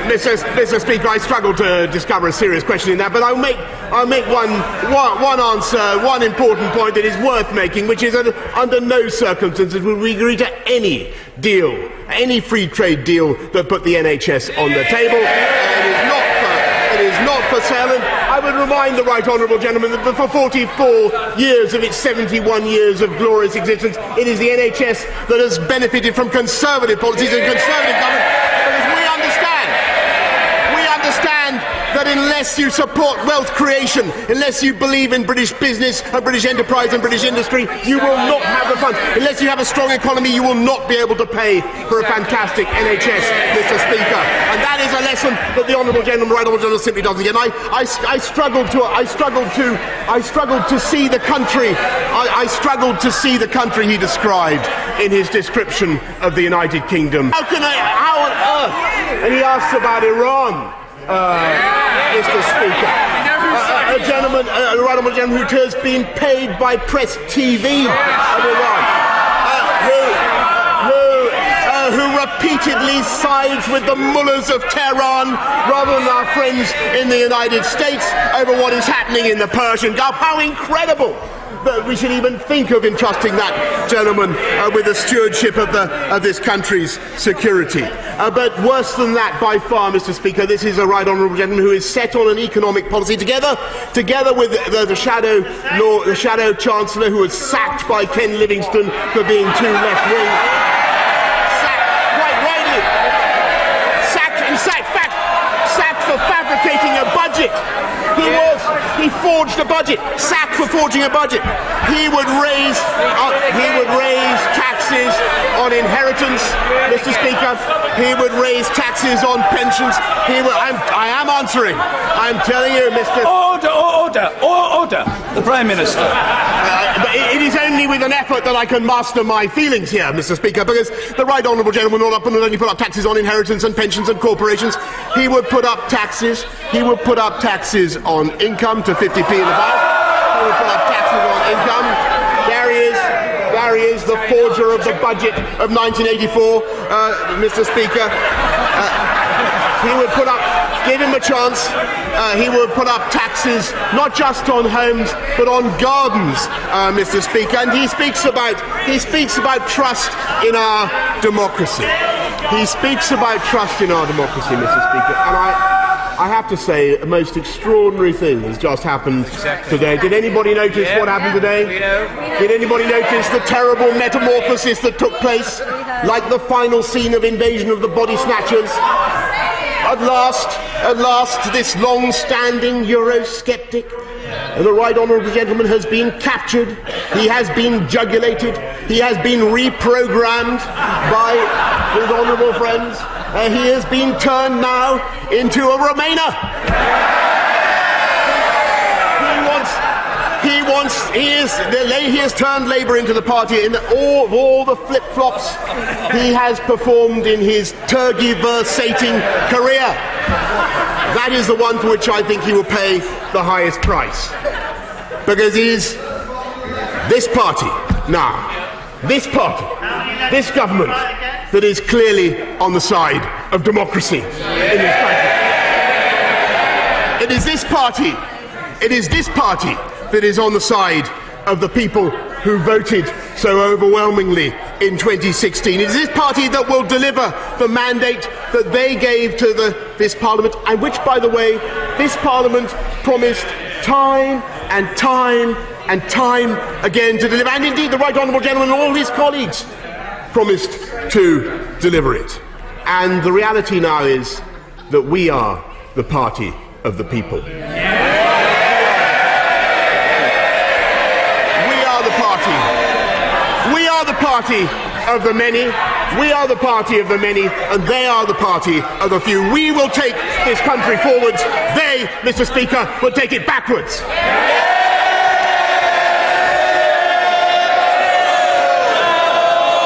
Mr. Speaker, I struggle to discover a serious question in that, but I'll make one answer, one important point that is worth making, which is that under no circumstances will we agree to any deal, any free trade deal that put the NHS on the table. It is not for sale. And I would remind the right honourable gentleman that for 44 years of its 71 years of glorious existence, it is the NHS that has benefited from conservative policies and conservative government, because we understand that unless you support wealth creation, unless you believe in British business and British enterprise and British industry, you will not have the funds. Unless you have a strong economy, you will not be able to pay for a fantastic NHS, Mr. Speaker. And that is a lesson that the honourable gentleman, right honourable gentleman, simply doesn't get. And I struggled to see the country. I struggled to see the country he described in his description of the United Kingdom. How on earth? And he asks about Iran. Mr. Speaker, a gentleman, a right honourable gentleman who has been paid by Press TV of Iran, who repeatedly sides with the mullahs of Tehran rather than our friends in the United States over what is happening in the Persian Gulf. How incredible that we should even think of entrusting that gentleman with the stewardship of this country's security. But worse than that, by far, Mr. Speaker, this is a right honourable gentleman who is set on an economic policy together with the shadow chancellor who was sacked by Ken Livingstone for being too left-wing. Sacked for fabricating a budget. He forged a budget. Sacked for forging a budget. He would raise taxes on inheritance, Mr. Speaker. He would raise taxes on pensions. I am answering. I'm telling you, Mr. Order. The Prime Minister. But it is only with an effort that I can master my feelings here, Mr. Speaker, because the right honourable gentleman will not only put up taxes on inheritance and pensions and corporations, he would put up taxes. He would put up taxes on income to 50p and above. He would put up taxes on income. There he is, the forger of the budget of 1984, Mr. Speaker. He would put up. Give him a chance. He will put up taxes not just on homes but on gardens, Mr. Speaker. And he speaks about trust in our democracy. He speaks about trust in our democracy, Mr. Speaker. And I have to say, a most extraordinary thing has just happened today. Did anybody notice what happened today? Did anybody notice the terrible metamorphosis that took place, like the final scene of Invasion of the Body Snatchers? At last, this long-standing Eurosceptic, the right honourable gentleman, has been captured. He has been jugulated. He has been reprogrammed by his honourable friends. He has been turned now into a Remainer. He has turned Labour into the party in all the flip-flops he has performed in his tergiversating career. That is the one for which I think he will pay the highest price. Because it is this party now, this government, that is clearly on the side of democracy in this country. It is this party that is on the side of the people who voted so overwhelmingly in 2016. It is this party that will deliver the mandate that they gave to this Parliament, and which, by the way, this Parliament promised time and time and time again to deliver. And indeed, the right honourable gentleman and all his colleagues promised to deliver it. And the reality now is that we are the party of the people. We are the party of the many. We are the party of the many, and they are the party of the few. We will take this country forwards. They, Mr. Speaker, will take it backwards.